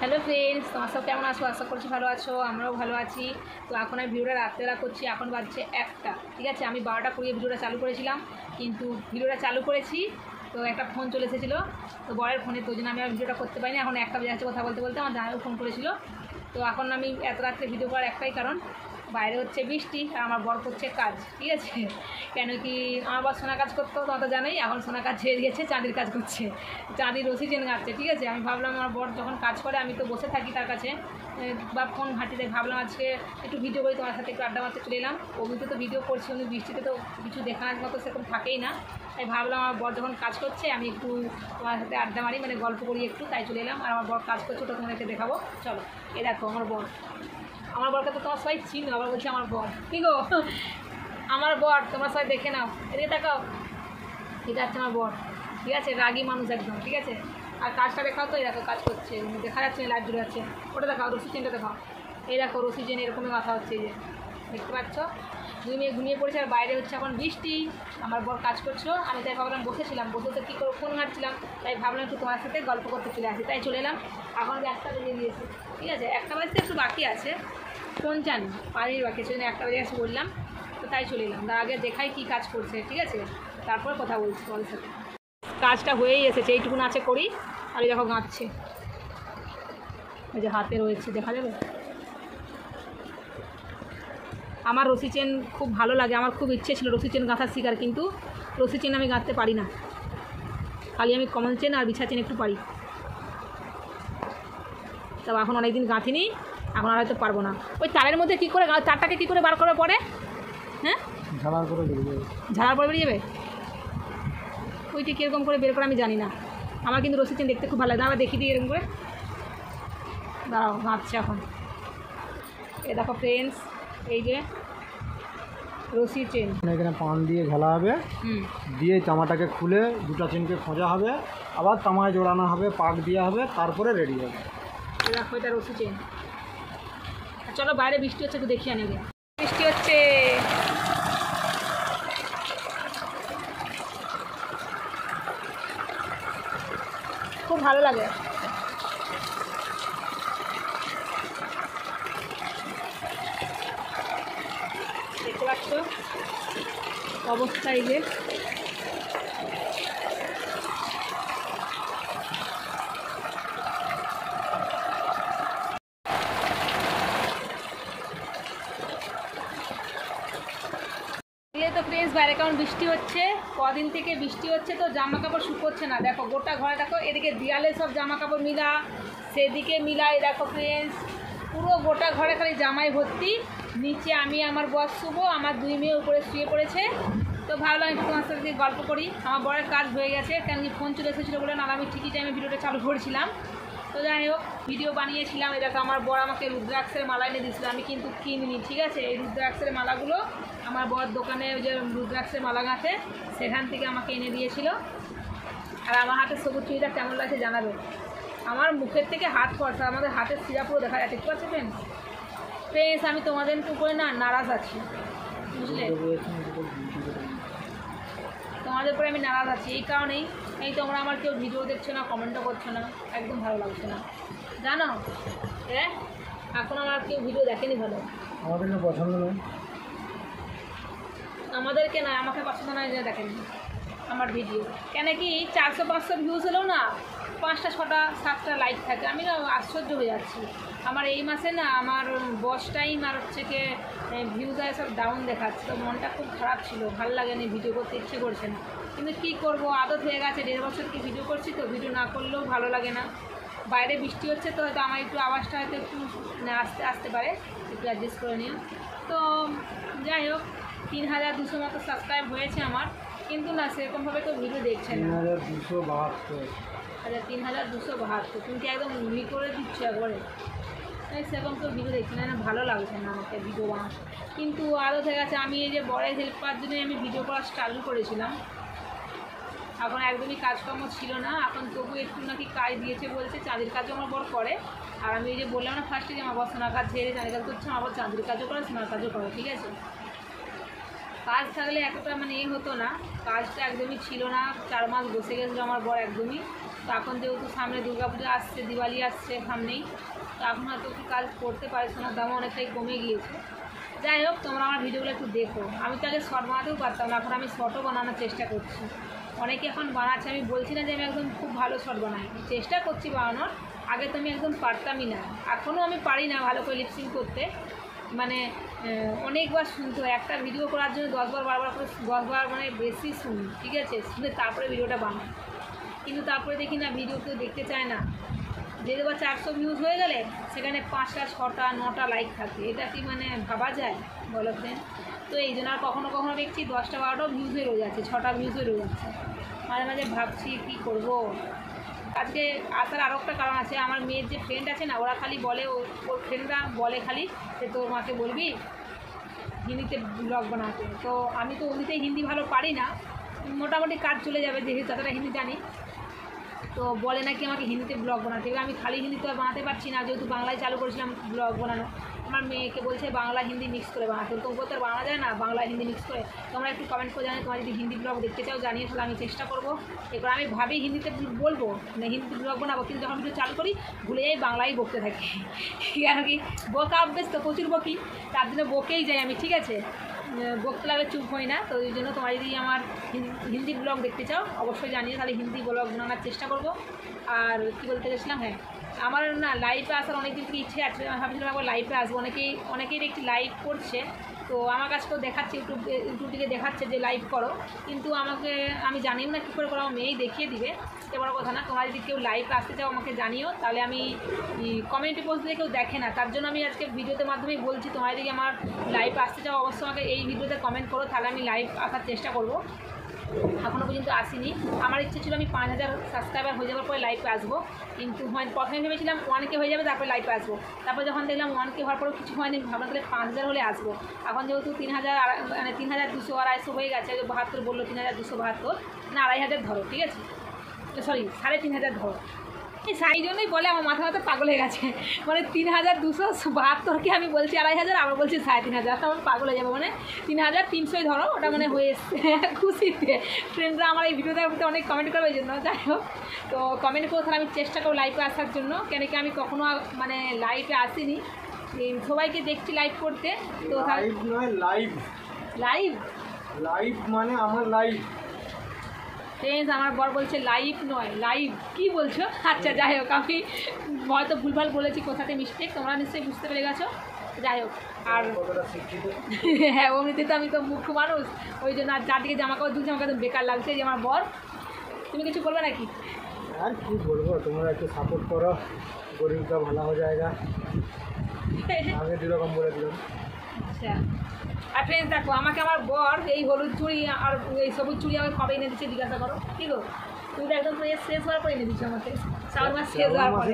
Hello friends, তোমার সব কেমন আছো? আশা করছি ভালো আছো, আমরাও ভালো আছি। তো এখন আমি ভিডিওটা রাত্রেবেলা করছি, এখন বাজছে 1টা। ঠিক আছে, আমি 12টা কুড়িয়ে ভিডিওটা চালু করেছিলাম, কিন্তু ভিডিওটা চালু করেছি তো একটা ফোন চলে এসেছিলো, তো বরের ফোনে, তো জন্য আমি আর ভিডিওটা করতে পারিনি। এখন 1টা বেজে যাচ্ছে, কথা বলতে বলতে আমার জামাইও ফোন করেছিল। তো এখন আমি এত রাত্রে ভিডিও করার একটাই কারণ, বাইরে হচ্ছে বৃষ্টি আর আমার বর করছে কাজ। ঠিক আছে, কেন কি আমার বর সোনা কাজ করতো, তোমার তো জানোই, এখন সোনা কাজ ছেড়ে দিয়েছে, চাঁদির কাজ করছে, চাঁদির রশি চেন গাচ্ছে। ঠিক আছে, আমি ভাবলাম আমার বর যখন কাজ করে আমি তো বসে থাকি তার কাছে বা ফোন ঘাঁটিতে, ভাবলাম আজকে একটু ভিডিও করি, তোমার সাথে একটু আড্ডা মারতে চলে এলাম। অমনিতে তো ভিডিও করছি, অমনি বৃষ্টিতে তো কিছু দেখানোর মতো সেরকম থাকেই না, তাই ভাবলাম আমার বর যখন কাজ করছে আমি একটু তোমার সাথে আড্ডা মারি, মানে গল্প করি একটু, তাই চলে এলাম। আর আমার বর কাজ করছে, ওটা তোমাদেরকে দেখাবো। চলো, এ দেখো আমার বর। আমার বরকে তো তোমার সবাই চিনো, আবার বলছি আমার বর। কী গো, আমার বর তোমরা সবাই দেখে নাও, এদিকে তাকাও, এটা হচ্ছে আমার বর। ঠিক আছে, রাগী মানুষ একদম। ঠিক আছে, আর কাজটা দেখাও, তো এই দেখো কাজ করছে, দেখা যাচ্ছে লাইট জুড়ে আছে, ওটা দেখাও, রশি চেনটা দেখাও। এই দেখো রশি চেন এরকমই মাথা হচ্ছে, এই যে দেখতে পাচ্ছ, ঘুমিয়ে পড়েছে। আর বাইরে হচ্ছে এখন বৃষ্টি, আমার বর কাজ করছো, আমি তাই ভাবলাম বসেছিলাম, বসে কী করে ফোন ঘাঁটছিলাম, তাই ভাবলাম একটু তোমার সাথে গল্প করতে চলে আসি, তাই চলে এলাম। এখন 1টা বেজে দিয়েছি। ঠিক আছে, 1টা বাজতে একটু বাকি আছে, ফোন চান পানির বাকি আছে, 1টা বেজে গেছে বললাম, তো তাই চলে এলাম। তার আগে দেখাই কী কাজ করছে। ঠিক আছে, তারপর কথা বলছি তোমাদের সাথে। কাজটা হয়েই এসেছে, এইটুকুন আছে করি। আর দেখো গাঁথছে, ওই যে হাতে রয়েছে, দেখা যাবে। আমার রশি চেন খুব ভালো লাগে, আমার খুব ইচ্ছে ছিল রশি চেন গাঁথার শিকার, কিন্তু রশি চেন আমি গাঁথতে পারি না, খালি আমি কমন চেন আর বিছা চেন একটু পারি। তবে এখন অনেকদিন গাঁথিনি, এখন আর হয়তো পারবো না। ওই তারের মধ্যে কী করে, তারটাকে কী করে বার করার পরে, হ্যাঁ ঝাড়ার পরে বেরিয়ে যাবে। ওইটি কীরকম করে বের করে আমি জানি না, আমার কিন্তু রশি চেন দেখতে খুব ভালো লাগে। আমরা দেখি দিই এরকম করে, দাঁড়াও গাঁথছে এখন। এ দেখো ফ্রেন্ডস, এই যে রশি চেন, এখানে পান দিয়ে ঘেলা হবে, দিয়ে তামাটাকে খুলে দুটো চেনকে খোঁজা হবে, আবার তামায় জোড়ানো হবে, পাক দেওয়া হবে, তারপরে রেডি হবে। দেখো এটা রশি চেন। চলো বাইরে বৃষ্টি হচ্ছে, একটু দেখি আনি। বৃষ্টি হচ্ছে, খুব ভালো লাগে। দেখতে পাচ্ছ অবস্থা, এই যে তো ফ্রেন্ডস, বাইরে কেমন বৃষ্টি হচ্ছে, কদিন থেকে বৃষ্টি হচ্ছে, তো জামা কাপড় শুকোচ্ছে না। দেখো গোটা ঘরে, দেখো এদিকে দেয়ালে সব জামা কাপড় মিলা, সেদিকে মিলাই, দেখো ফ্রেন্ডস পুরো গোটা ঘরে খালি জামাই ভর্তি। নিচে আমি আমার বর শুবো, আমার 2 মেয়ে উপরে শুয়ে পড়েছে। তো ভাবলাম একটু তোমার সাথে গল্প করি। আমার বরের কাজ হয়ে গেছে, কেন কি ফোন চলে এসেছিলো বলে, না আমি ঠিকই টাইমে ভিডিওটা চালু করেছিলাম। তো যাই হোক, ভিডিও বানিয়েছিলাম। এই দেখো আমার বর আমাকে রুদ্রাক্ষের মালা এনে দিয়েছিল, আমি কিন্তু কিনিনি। ঠিক আছে, এই রুদ্রাক্ষের মালাগুলো আমার বর দোকানে, ওই যে রুদ্রাক্ষের মালা গাঁথে, সেখান থেকে আমাকে এনে দিয়েছিল। আর আমার হাতে সবুজ চুড়িটা কেমন লাগছে জানাবে। আমার মুখের থেকে হাত ফর্সা, আমাদের হাতের শিরা পুরো দেখা যাচ্ছে। ঠিক আছে ফ্রেন্ডস, ফ্রেন্ডস আমি তোমাদের উপরে না নারাজ আছি, বুঝলে, তোমাদের উপরে আমি নারাজ আছি। এই কারণেই, এই তোমরা আমার কেউ ভিডিও দেখছো না, কমেন্টও করছো না, একদম ভালো লাগছে না, জানো। হ্যাঁ, এখন আমার কেউ ভিডিও দেখেনি ভালো, আমাদেরকে পছন্দ নয়, আমাদেরকে না, আমাকে পছন্দ নয় যে দেখেনি আমার ভিডিও। কেন কি 400-500 ভিউজ হলেও না 5টা 6টা 7টা লাইক থাকে, আমি না আশ্চর্য হয়ে যাচ্ছি। আমার এই মাসে না আমার বস টাইম আর হচ্ছে কি ভিউজ সব ডাউন দেখাচ্ছে, তো মনটা খুব খারাপ ছিল, ভালো লাগেনি, ভিডিও করতে ইচ্ছে করছে না। কিন্তু কী করবো, আদত হয়ে গেছে, 1.5 বছর কি ভিডিও করছি, তো ভিডিও না করলেও ভালো লাগে না। বাইরে বৃষ্টি হচ্ছে, তো হয়তো আমার একটু আওয়াজটা হয়তো একটু আসতে পারে, একটু অ্যাডজাস্ট করে নিও। তো যাই হোক, 3200 মতো সাবস্ক্রাইব হয়েছে আমার, কিন্তু না সেরকমভাবে তো ভিডিও দেখছে না। 3272, তুমি কি একদম ই করে দিচ্ছ একবারে, তাই সেরকম তো ভিডিও দেখছি না, ভালো লাগছে না আমাকে ভিডিও বানাতে। কিন্তু আরও হয়ে গেছে, আমি এই যে বড়ের হেল্প করার জন্যই আমি ভিডিও করা চালু করেছিলাম। এখন একদমই কাজকর্ম ছিল না, এখন তবু একটু নাকি কাজ দিয়েছে বলছে, চাঁদের কাজও আমার বর করে। আর আমি এই যে বললাম না ফার্স্টে যে আমার বর সোনার কাজ ছেড়ে চাঁদের কাজ করছে, আমার বর চাঁদের কাজও করে, সোনার কাজও করে। ঠিক আছে, কাজ থাকলে এতটা মানে হতো না, কাজটা একদমই ছিল না, 4 মাস বসে গেছিলো আমার বর একদমই। তো এখন যেহেতু সামনে দুর্গাপূজা আসছে, দিওয়ালি আসছে সামনেই, তো এখন হয়তো একটু কাজ করতে পারে, সোনার দাম অনেকটাই কমে গিয়েছে। যাই হোক, তোমরা আমার ভিডিওগুলো একটু দেখো। আমি তো আগে শর্ট বানাতেও পারতাম না, এখন আমি শর্টও বানানোর চেষ্টা করছি। অনেকে এখন বানাচ্ছে, আমি বলছি না যে আমি একদম খুব ভালো শর্ট বানাই, চেষ্টা করছি বানানোর। আগে তো আমি একদম পারতামই না, এখনও আমি পারি না ভালো করে লিপসিং করতে। মানে অনেকবার শুনতে হয়, একটা ভিডিও করার জন্য 10 বার বারবার করে 10 বার মানে বেশি শুনি, ঠিক আছে, শুনে তারপরে ভিডিওটা বানাই। কিন্তু তারপরে দেখি না ভিডিও কেউ দেখতে চায় না। যে দেবার 400 ভিউজ হয়ে গেলে সেখানে 5টা 6টা 9টা লাইক থাকে, এটা কি মানে ভাবা যায় বলো ফ্রেন্ড? তো এই জন্য আর কখনো কখনো দেখছি 10টা 12টাও ভিউজ হয়ে রয়ে যাচ্ছে, 6টা ভিউজ হয়ে রয়ে যাচ্ছে। মাঝে মাঝে ভাবছি কী করব। আজকে আসার আরও একটা কারণ আছে, আমার মেয়ের যে ফ্রেন্ড আছে না, ওরা খালি বলে, ওর ফ্রেন্ডরা বলে খালি যে তোর মাকে বলবি হিন্দিতে ব্লগ বানাতে। তো আমি তো এমনিতেই হিন্দি ভালো পারি না, মোটামুটি কাজ চলে যাবে যেহেতু যতটা হিন্দি জানি। তো বলে নাকি আমাকে হিন্দিতে ব্লগ বানাতে, এবার আমি খালি হিন্দি তো আর বানাতে পারছি না, যেহেতু বাংলায় চালু করেছিলাম ব্লগ বানানো। আমার মেয়েকে বলছে বাংলা হিন্দি মিক্স করে বানাতে, তো তো আর বানানো যায় না বাংলা হিন্দি মিক্স করে। তোমরা একটু কমেন্ট করে জানিয়ে, তোমরা যদি হিন্দি ব্লগ দেখতে চাও জানিয়ে, তাহলে আমি চেষ্টা করবো। এবার আমি ভাবি হিন্দিতে বলবো না, হিন্দিতে ব্লগ বানাবো, কিন্তু যখন ভিডিও চালু করি ভুলে যাই বাংলায় বকতে থাকি। কেন কি বকা অভ্যেস তো প্রচুর বকি, তার জন্য বকেই যাই আমি, ঠিক আছে, বকতে লাগলে চুপ হই না। তো ওই জন্য তোমরা যদি আমার হিন্দি ব্লগ দেখতে চাও অবশ্যই জানিয়ে, তাহলে হিন্দি ব্লগ বানানোর চেষ্টা করবো। আর কী বলতে গেছিলাম, হ্যাঁ আমার না লাইভে আসার অনেক দিন থেকে ইচ্ছে আছে, আমি ভাবছিলাম একবার লাইভে আসবো। অনেকেই একটি লাইভ করছে, তো আমার কাছে তো দেখাচ্ছে ইউটিউব থেকে দেখাচ্ছে যে লাইভ করো, কিন্তু আমি জানিও না কী করে করো, আমার মেয়েই দেখিয়ে দিবে। সে বড় কথা না, তোমরা যদি কেউ লাইভে আসতে চাও আমাকে জানিও, তাহলে আমি কমেন্টে পোস্ট দিয়ে কেউ দেখে না, তার জন্য আমি আজকে ভিডিওতে মাধ্যমেই বলছি, তোমরা যদি আমার লাইভে আসতে চাও অবশ্যই আমাকে এই ভিডিওতে কমেন্ট করো, তাহলে আমি লাইভ আসার চেষ্টা করব। এখনও পর্যন্ত আসিনি, আমার ইচ্ছে ছিল আমি 5000 সাবস্ক্রাইবার হয়ে যাওয়ার পরে লাইভে আসবো, কিন্তু প্রথমে ভেবেছিলাম 1K হয়ে যাবে তারপরে লাইভে আসবো। তারপর যখন দেখলাম 1K হওয়ার পরেও কিছু হয়নি, ভাবলাম তাহলে 5000 হলে আসবো। এখন যেহেতু 3000 মানে 3200 250 হয়ে গেছে, 72 বললো, 3272 না 2500 ধরো, ঠিক আছে, সরি 3500 ধরো। সেই জন্যই বলে আমার মাথা পাগল হয়ে গেছে, মানে 3272কে আমি বলছি 2500, আবার বলছি 3500, আমার পাগল হয়ে যাবে, মানে 3300 ধরো, ওটা মানে হয়ে এসছে। খুশিতে ফ্রেন্ডরা আমার এই ভিডিওটার মধ্যে অনেক কমেন্ট করবে, এই জন্য যাই হোক, তো কমেন্ট করে তাহলে আমি চেষ্টা করবো লাইভে আসার জন্য, কেন কি আমি কখনো মানে লাইভে আসিনি, সবাইকে দেখছি লাইভ করতে। তো লাইভ নয়, লাইভ লাইভ লাইভ মানে আমার লাইভ। ফ্রেন্ডস, আমার বর বলছে লাইভ নয় লাইভ, কি বলছো? আচ্ছা যাই হোক, আমি হয়তো ভুলভাল বলেছি, কোথাতে মিস্টেক, তোমরা নিশ্চয়ই বুঝতে পেরে গেছো। যাই হোক, আর হ্যাঁ অমনিতে তো আমি তো মুখ্য মানুষ, ওই জন্য আর চারদিকে জামা কাপড় ধুলছে, আমাকে একদম বেকার লাগছে। যে আমার বর, তুমি কিছু বলবে নাকি? আর কি বলবো, তোমরা একটু সাপোর্ট করো, গরিবটা ভালো হয়ে যায়গা, আমি দুরকম বলে দিলাম। আচ্ছা, আর ফ্রেন্ডস দেখো, আমাকে আমার বর এই হলুদ চুড়ি আর এই সবুজ চুড়ি আমাকে কবে এনে দিচ্ছে জিজ্ঞাসা করো, ঠিক আছে, তুমি তো একদম শেষ হওয়ার পরে এনে দিচ্ছ আমাকে, শ্রাবণ মাস শেষ হওয়ার পরে।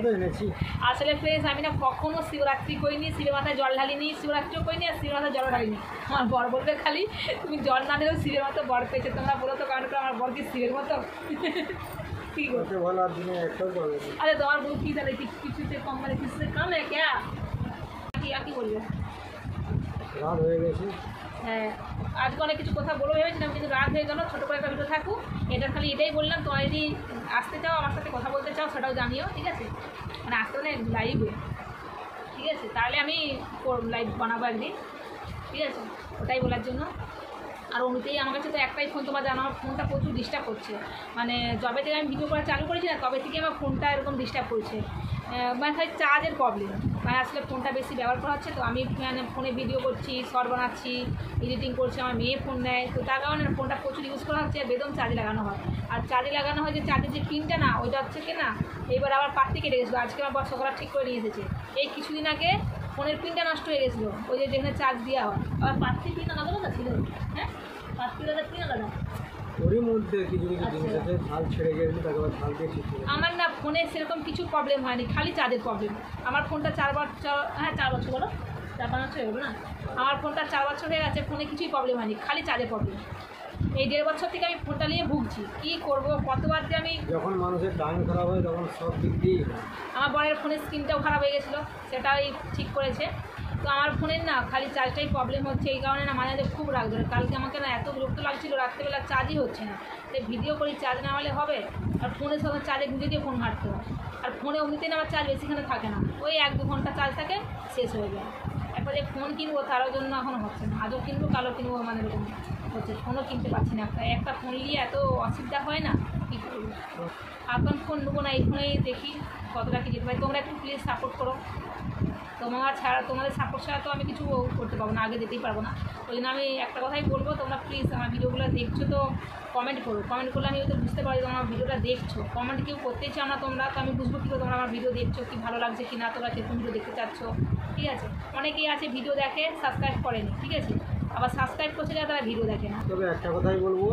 আসলে ফ্রেন্ডস, আমি না কখনো শিবরাত্রি করিনি, শিবের মাথায় জল ঢালিনি, শিবরাত্রিও করিনি, আর শিবের মাথায় জল ঢালিনি। আমার বর বলবে খালি তুমি জল না দিলেও শিবের মতো বর পেয়েছে। তোমরা বলো তো কারণ আমার বর কি শিবের মতো? ঠিক আছে, ভালো আর দিনে একটাও করবে। আরে তোমার বউ কি তাহলে কিছুতে কম, মানে কিছুতে কম ক্যা কি বলবে? রাত হয়ে গেছে। হ্যাঁ, আজকে অনেক কিছু কথা বলে ভেবেছিলাম, কিন্তু রাত হয়ে গেল, ছোটো করে একটা ভিডিও থাকুক, এটা খালি এটাই বললাম। তোমরা যদি আসতে চাও, আমার সাথে কথা বলতে চাও, সেটাও জানিও, ঠিক আছে, মানে আসতে হলে লাইভে, ঠিক আছে, তাহলে আমি লাইভ বানাবো একদিন, ঠিক আছে, ওটাই বলার জন্য। আর অমনিতেই আমার কাছে তো একটাই ফোন, তোমার জানো আমার ফোনটা প্রচুর ডিস্টার্ব করছে, মানে যবে থেকে আমি ভিডিও করা চালু করেছি না, তবে থেকে আমার ফোনটা এরকম ডিস্টার্ব করছে, মানে খালি চার্জের প্রবলেম, মানে আসলে ফোনটা বেশি ব্যবহার করা হচ্ছে, তো আমি মানে ফোনে ভিডিও করছি, শর্ট বানাচ্ছি, এডিটিং করছি, আমার মেয়ে ফোন নেয়, তো তার কারণে ফোনটা প্রচুর ইউজ করা হচ্ছে, বেদম চার্জে লাগানো হয়। আর চার্জে লাগানো হয় যে চার্জের যে পিনটা না, ওইটা হচ্ছে কি না, এইবার আবার পাত্তি কেটে গেছিলো, আজকে আমার বর সকালে ঠিক করে নিয়ে এসেছে। এই কিছুদিন আগে ফোনের পিনটা নষ্ট হয়ে গেছিলো, ওই যে যেখানে চার্জ দেওয়া হয়, আবার পাত্তি পিন আলাদা আলাদা ছিল, হ্যাঁ পাত্তি আলাদা পিন আলাদা, ওরই মধ্যে কিছু কিছু জিনিস আছে, ঝাল ছেড়ে গেছে, তাকে আবার ঝাল দিয়ে ঠিক করে। আমার না ফোনে সেরকম কিছু প্রবলেম হয়নি, খালি চার্জের প্রবলেম। আমার ফোনটা 4 বছর বলো, 4-5 বছর হয়ে গেলো না, আমার ফোনটা 4 বছর হয়ে গেছে, ফোনে কিছুই প্রবলেম হয়নি, খালি চার্জের প্রবলেম। এই 1.5 বছর থেকে আমি ফোনটা নিয়ে ভুগছি, কী করবো, কতবার যে আমি, যখন মানুষের টাইম খারাপ হয় তখন সব দিক দিয়েই আমার বরের ফোনের স্ক্রিনটাও খারাপ হয়ে গেছিলো, সেটাই ঠিক করেছে। তো আমার ফোনের না খালি চার্জটাই প্রবলেম হচ্ছে, এই কারণে না মাঝে মাঝে খুব রাগ ধরে। কালকে আমাকে না এত বিরক্ত লাগছিলো, রাত্রেবেলা চার্জই হচ্ছে না, তাই ভিডিও করি চার্জ না হলে হবে, আর ফোনের সঙ্গে চার্জে গুঁজে দিয়ে ফোন ঘাঁটতে হয়, আর ফোনে অমনিতেই না আমার চার্জ বেশিখানে থাকে না, ওই 1-2 ঘন্টা চার্জ থাকে, শেষ হয়ে যায়। একবার যে ফোন কিনবো তারও জন্য এখনও হচ্ছে না, আজও কিনবো কালও কিনবো, মানে এরকম হচ্ছে, ফোনও কিনতে পারছি না। একটা ফোন নিয়ে এত অসুবিধা হয় না, কী করবো। এখন ফোন নেবো না, এই ফোনেই দেখি কতটা কী যেতে পারি। তোমরা একটু প্লিজ সাপোর্ট করো, তোমাদের সাপোর্ট ছাড়া তো আমি কিছু করতে পারবো না, আগে যেতেই পারবো না। ওই জন্য আমি একটা কথাই বলবো, তোমরা প্লিজ আমার ভিডিওগুলো দেখছো তো কমেন্ট করো, কমেন্ট করলে আমি হয়তো বুঝতে পারি তোমরা আমার ভিডিওটা দেখছো। কমেন্ট কেউ করতেই চাও না তোমরা, তো আমি বুঝবো কী করে তোমরা আমার ভিডিও দেখছো, কি ভালো লাগছে কি না, তোমরা কিরকম ভিডিও দেখতে চাচ্ছ, ঠিক আছে। অনেকেই আছে ভিডিও দেখে সাবস্ক্রাইব করেনি, ঠিক আছে, আবার সাবস্ক্রাইব করছে যারা তারা ভিডিও দেখে না। তবে একটা কথাই বলবো,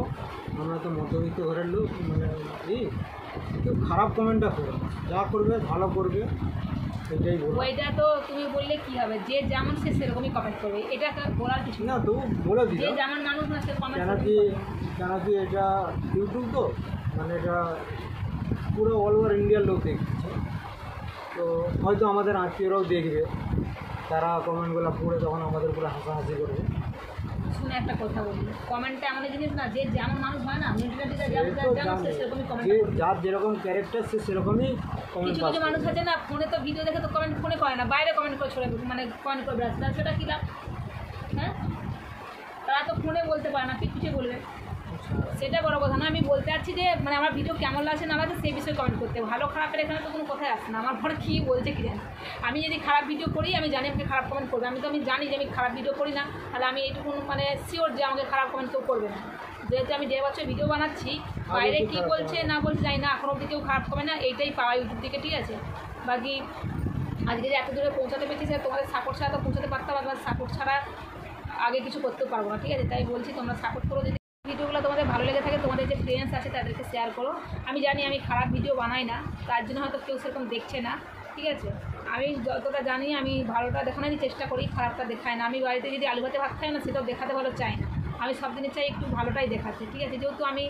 আমরা তো মধ্যবিত্ত ঘরের লোক, মানে কেউ খারাপ কমেন্টটা করবে না, যা করবে ভালো করবে, এটাই বলবো। ওইটা তো তুমি বললে কি হবে, যে যেমন সে সেরকমই কমেন্ট করবে, এটা বলার কিছু না, তবু বলে দিই যে যেমন মানুষ না সে কমেন্ট কেন কি এটা ইউটিউব তো, মানে এটা পুরো অল ওভার ইন্ডিয়ার লোক দেখছে, তো হয়তো আমাদের আত্মীয়রাও দেখবে, তারা কমেন্টগুলো পড়ে তখন আমাদের পুরো হাসাহাসি করবে। শুনে একটা কথা বলি, কমেন্টটা এমন জিনিস না, যে যেমন মানুষ হয় না মেন্টালিটিটা যেমন সে সেরকমই কমেন্ট, যার যেরকম ক্যারেক্টার সে সেরকমই কমেন্ট। কিছু কিছু মানুষ আছে না ফোনে তো ভিডিও দেখে তো কমেন্ট ফোনে করে না, বাইরে কমেন্ট করে ছড়ে, মানে কমেন্ট করে বেড়াচ্ছে, সেটা কী লাভ? হ্যাঁ, তারা তো ফোনে বলতে পারে না, পিছিয়ে বলবে, সেটা বড় কথা না। আমি বলতে চাচ্ছি যে মানে আমার ভিডিও কেমন লাগছে না লাগছে সেই বিষয়ে কমেন্ট করতে, ভালো খারাপের এখানে তো কোনো কথাই আসছে না। আমার ঘরে কী বলছে কী জানি, আমি যদি খারাপ ভিডিও করি আমি জানি আমাকে খারাপ কমেন্ট করবে, আমি জানি যে আমি খারাপ ভিডিও করি না, তাহলে আমি এইটুকু মানে শিওর যে আমাকে খারাপ কমেন্ট কেউ করবে না। যেহেতু আমি 1.5 বছর ভিডিও বানাচ্ছি, বাইরে কী বলছে না বলছে জানি না, এখন অবধি কেউ খারাপ করবে না, এইটাই পাওয়া ইউটিউব থেকে, ঠিক আছে। বাকি আজকে যে এত দূরে পৌঁছাতে পেরেছি সেটা তোমাদের সাপোর্ট ছাড়া তো পৌঁছাতে পারতাম, আর সাপোর্ট ছাড়া আগে কিছু করতেও পারবো না, ঠিক আছে। তাই বলছি তোমরা সাপোর্ট করো, যদি ভিডিওগুলো তোমাদের ভালো লেগে থাকে তোমাদের যে ফ্রেন্ডস আছে তাদেরকে শেয়ার করো। আমি জানি আমি খারাপ ভিডিও বানাই না, তার জন্য হয়তো কেউ সেরকম দেখছে না, ঠিক আছে। আমি যতটা জানি আমি ভালোটা দেখানোরই চেষ্টা করি, খারাপটা দেখাই না। আমি বাড়িতে যদি আলু ভাতে ভাত খাই না, সেটাও দেখাতে ভালো চাই না, আমি সব দিনে চাই একটু ভালোটাই দেখাতে, ঠিক আছে। যেহেতু আমি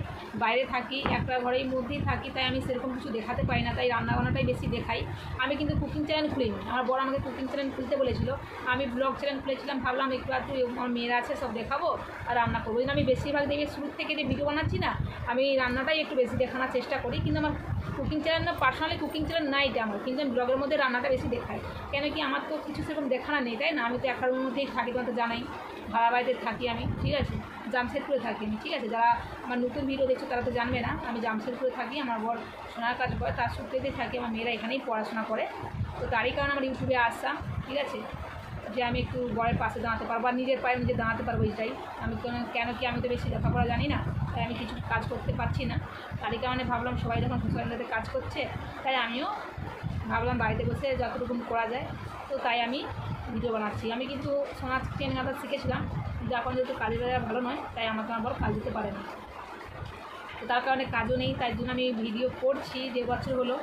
বাইরে থাকি, একটা ঘরের মধ্যেই থাকি, তাই আমি সেরকম কিছু দেখাতে পারি না, তাই রান্নাবান্নাটাই বেশি দেখাই। আমি কিন্তু কুকিং চ্যানেল খুলিনি, আমার বড় আমাকে কুকিং চ্যানেল খুলতে বলেছিল, আমি ব্লগ চ্যানেল খুলেছিলাম, ভাবলাম একটু একটু আমার মেয়েরা আছে সব দেখাবো আর রান্না করবো। এই জন্য আমি বেশিরভাগ দেখে শুরু থেকে যে ভিডিও বানাচ্ছি না, আমি রান্নাটাই একটু বেশি দেখানোর চেষ্টা করি। কিন্তু আমার কুকিং চ্যানেল না, পার্সোনালি কুকিং চ্যানেল নাই এটা আমার, কিন্তু আমি ব্লগের মধ্যে রান্নাটা বেশি দেখাই। কেন কি আমার তো কিছু সেরকম দেখানো নেই, তাই না। আমি তো একটা রুমের মধ্যেই থাকি, তোমার তো জানাই, ভাড়া বাড়িতে থাকি আমি, ঠিক আছে, জামশেদপুরে থাকি আমি, ঠিক আছে। যারা আমার নতুন ভিডিও দেখছো তারা তো জানবে না, আমি জামশেদপুরে থাকি, আমার বর সোনার কাজ করে, তার সূত্রেতেই থাকি, আমার মেয়েরা এখানেই পড়াশোনা করে, তো তারই কারণে আমার ইউটিউবে আসা, ঠিক আছে, যে আমি একটু বরের পাশে দাঁড়াতে পারবো আর নিজের পায়ে নিজে দাঁড়াতে পারবো, এইটাই। আমি কেন কি আমি তো বেশি লেখাপড়া জানি না, তাই আমি কিছু কাজ করতে পারছি না, তারই কারণে ভাবলাম সবাই যখন সোশ্যাল মিডিয়াতে কাজ করছে, তাই আমিও ভাবলাম বাড়িতে বসে যতটুকু করা যায়, তো তাই আমি ভিডিও বানাচ্ছি। আমি কিন্তু সোনার ট্রেনিং আবার শিখেছিলাম, কিন্তু এখন যেহেতু কাজের বাজার ভালো নয়, তাই আমাকে আমার বড় কাজ দিতে পারে না, তো তার কারণে কাজও নেই, তাই জন্য আমি ভিডিও করছি 1.5 বছর হলো।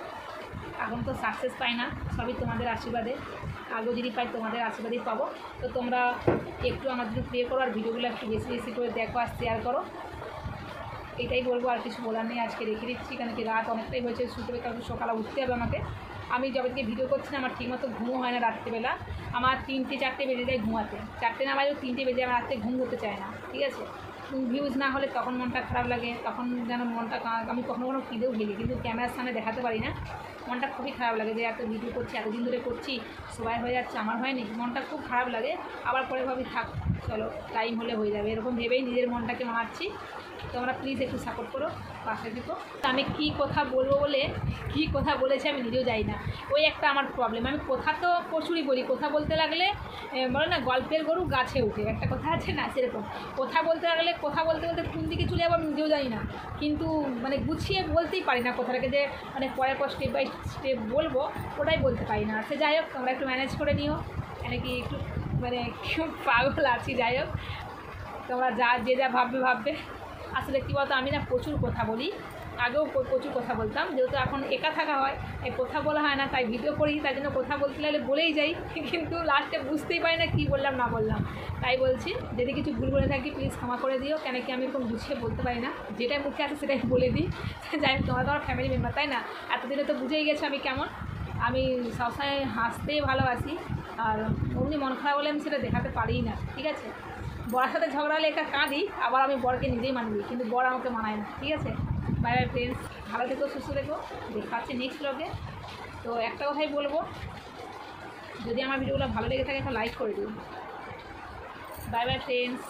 এখন তো সাকসেস পাই না, সবই তোমাদের আশীর্বাদে, আগেও যদি পাই তোমাদের আশীর্বাদেই পাবো। তো তোমরা একটু আমার জন্য প্রে করো, আর ভিডিওগুলো একটু বেশি বেশি করে দেখো আর শেয়ার করো, এটাই বলবো, আর কিছু বলার নেই। আজকে রেখে দিচ্ছি, কারণ কি রাত অনেকটাই হয়েছে, শুতে কারণ সকালে উঠতে হবে আমাকে। আমি যবে থেকে ভিডিও করছি না, আমার ঠিকমতো ঘুমও হয় না রাত্রিবেলা, আমার 3-4টে বেজে যায় ঘুমাতে, 4টে না বাজেও 3টে বেজে আমার রাত্রে ঘুম হতে চায় না, ঠিক আছে। ভিউজ না হলে তখন মনটা খারাপ লাগে, তখন যেন মনটা, আমি কখনো কখনো ফিদেও গেলি, কিন্তু ক্যামেরার সামনে দেখাতে পারি না, মনটা খুবই খারাপ লাগে যে এত ভিডিও করছি, এতদিন ধরে করছি, সবাই হয়ে যাচ্ছে, আমার হয়নি, মনটা খুব খারাপ লাগে। আবার পরে ভাবি থাক চলো টাইম হলে হয়ে যাবে, এরকম ভেবেই নিজের মনটাকে মারছি। তোমরা প্লিজ একটু সাপোর্ট করো, পাশে দিকো। আমি কী কথা বলবো বলে কী কথা বলেছি আমি নিজেও যাই না, ওই একটা আমার প্রবলেম। আমি কথা তো প্রচুরই বলি, কথা বলতে লাগলে বলে না গল্পের গরু গাছে উঠে, একটা কথা আছে না, সেরকম কথা বলতে লাগলে কথা বলতে বলতে কোন দিকে চলে যাবো আমি নিজেও জানি না, কিন্তু মানে গুছিয়ে বলতেই পারি না কথাটাকে, যে মানে পরের পর স্টেপ বাই স্টেপ বলবো ওটাই বলতে পারি না। সে যাই হোক, তোমরা একটু ম্যানেজ করে নিও, কি একটু মানে খুব পাগল আছি, যাই হোক তোমরা যে যা ভাববে। আসলে কী বলতো, আমি না প্রচুর কথা বলি, আগেও প্রচুর কথা বলতাম, যেহেতু এখন একা থাকা হয় এই কথা বলা হয় না, তাই ভিডিও করি, তাই জন্য কথা বলতে লাগলে বলেই যাই, কিন্তু লাস্টে বুঝতেই পারি না কী বললাম না বললাম। তাই বলছি, যদি কিছু ভুল বলে থাকি প্লিজ ক্ষমা করে দিও, কেন কি আমি এরকম গুছিয়ে বলতে পারি না, যেটাই মুখে আসে সেটাই বলে দিই। যাই হোক, তোমরা তো আমার ফ্যামিলি মেম্বার, তাই না, এতদিনে তো বুঝেই গেছো আমি কেমন। আমি সবসময় হাসতেই ভালোবাসি, আর অমনি মন খারাপ হলে আমি সেটা দেখাতে পারিই না, ঠিক আছে। বরের সাথে ঝগড়া হলে একটা কাঁদি, আবার আমি বরকে নিজেই মানি দিই, কিন্তু বর আমাকে মানায় না, ঠিক আছে। বাই বাই ফ্রেন্ডস, ভালো থেকো, সুস্থ থেকো, দেখা হচ্ছে নেক্সট ব্লগে। তো একটা কথাই বলবো, যদি আমার ভিডিওগুলো ভালো লেগে থাকে তো লাইক করে দিন। Bye bye friends.